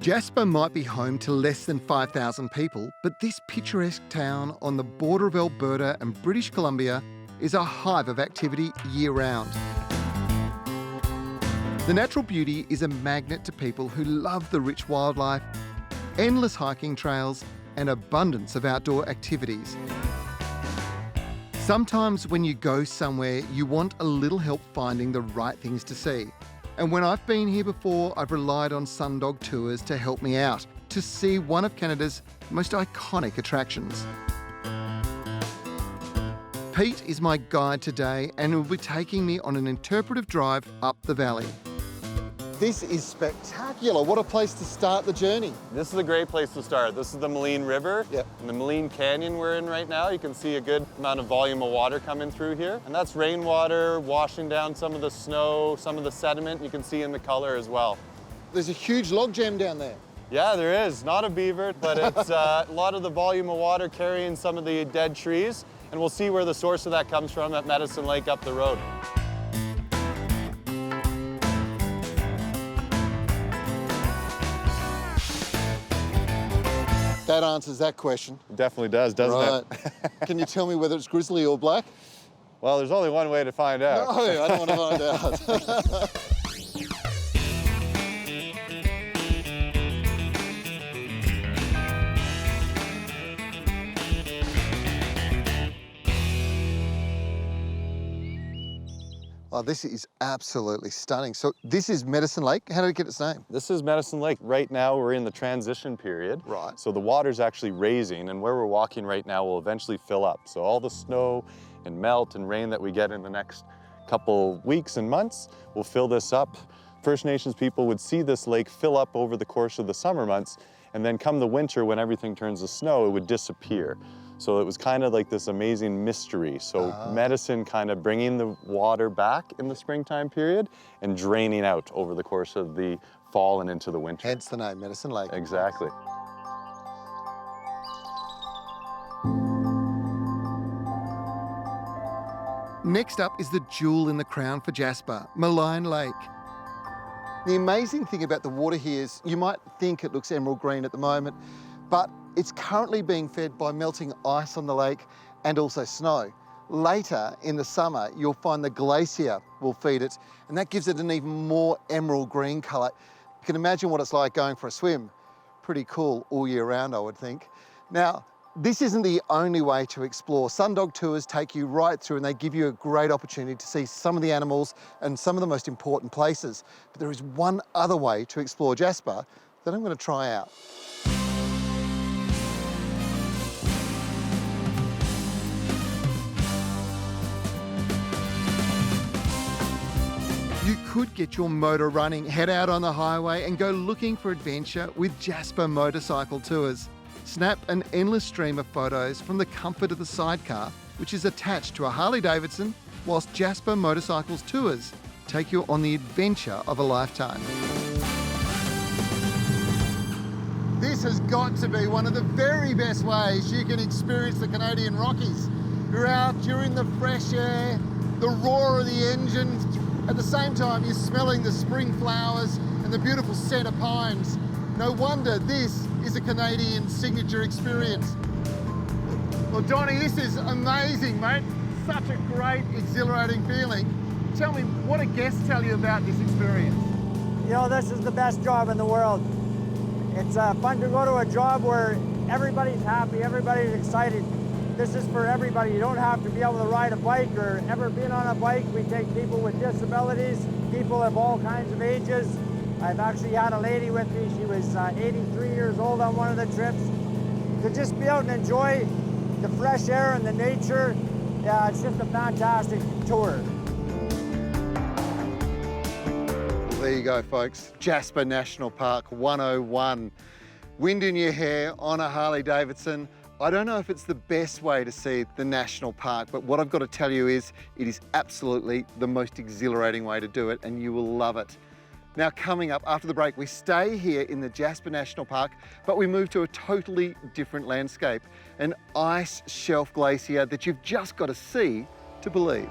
Jasper might be home to less than 5,000 people, but this picturesque town on the border of Alberta and British Columbia is a hive of activity year-round. The natural beauty is a magnet to people who love the rich wildlife, endless hiking trails, and abundance of outdoor activities. Sometimes when you go somewhere, you want a little help finding the right things to see. And when I've been here before, I've relied on Sundog Tours to help me out, to see one of Canada's most iconic attractions. Pete is my guide today and will be taking me on an interpretive drive up the valley. This is spectacular. What a place to start the journey. This is a great place to start. This is the Maligne River. Yep. And the Maligne Canyon we're in right now. You can see a good amount of volume of water coming through here. And that's rainwater washing down some of the snow, some of the sediment you can see in the color as well. There's a huge log jam down there. Yeah, there is. Not a beaver, but it's a lot of the volume of water carrying some of the dead trees. And we'll see where the source of that comes from at Medicine Lake up the road. That answers that question. It definitely does, doesn't it? Can you tell me whether it's grizzly or black? Well, there's only one way to find out. No, I don't want to find out. Oh, this is absolutely stunning. So this is Medicine Lake. How did it get its name? This is Medicine Lake. Right now, we're in the transition period. Right. So the water's actually raising, and where we're walking right now will eventually fill up. So all the snow and melt and rain that we get in the next couple weeks and months will fill this up. First Nations people would see this lake fill up over the course of the summer months, and then come the winter, when everything turns to snow, it would disappear. So it was kind of like this amazing mystery. So Medicine kind of bringing the water back in the springtime period and draining out over the course of the fall and into the winter. Hence the name, Medicine Lake. Exactly. Next up is the jewel in the crown for Jasper, Maligne Lake. The amazing thing about the water here is you might think it looks emerald green at the moment, but it's currently being fed by melting ice on the lake and also snow. Later in the summer, you'll find the glacier will feed it, and that gives it an even more emerald green colour. You can imagine what it's like going for a swim. Pretty cool all year round, I would think. Now, this isn't the only way to explore. Sundog Tours take you right through and they give you a great opportunity to see some of the animals and some of the most important places. But there is one other way to explore Jasper that I'm going to try out. You could get your motor running, head out on the highway and go looking for adventure with Jasper Motorcycle Tours. Snap an endless stream of photos from the comfort of the sidecar, which is attached to a Harley-Davidson, whilst Jasper Motorcycles Tours take you on the adventure of a lifetime. This has got to be one of the very best ways you can experience the Canadian Rockies. You're out during the fresh air, the roar of the engine. At the same time, you're smelling the spring flowers and the beautiful scent of pines. No wonder this is a Canadian signature experience. Well, Donnie, this is amazing, mate. Such a great, exhilarating feeling. Tell me, what do guests tell you about this experience? You know, this is the best job in the world. It's fun to go to a job where everybody's happy, everybody's excited. This is for everybody. You don't have to be able to ride a bike or ever been on a bike. We take people with disabilities, people of all kinds of ages. I've actually had a lady with me. She was 83 years old on one of the trips. To just be out and enjoy the fresh air and the nature, yeah, it's just a fantastic tour. There you go, folks. Jasper National Park 101. Wind in your hair on a Harley-Davidson. I don't know if it's the best way to see the national park, but what I've got to tell you is it is absolutely the most exhilarating way to do it, and you will love it. Now, coming up after the break, we stay here in the Jasper National Park, but we move to a totally different landscape, an ice shelf glacier that you've just got to see to believe.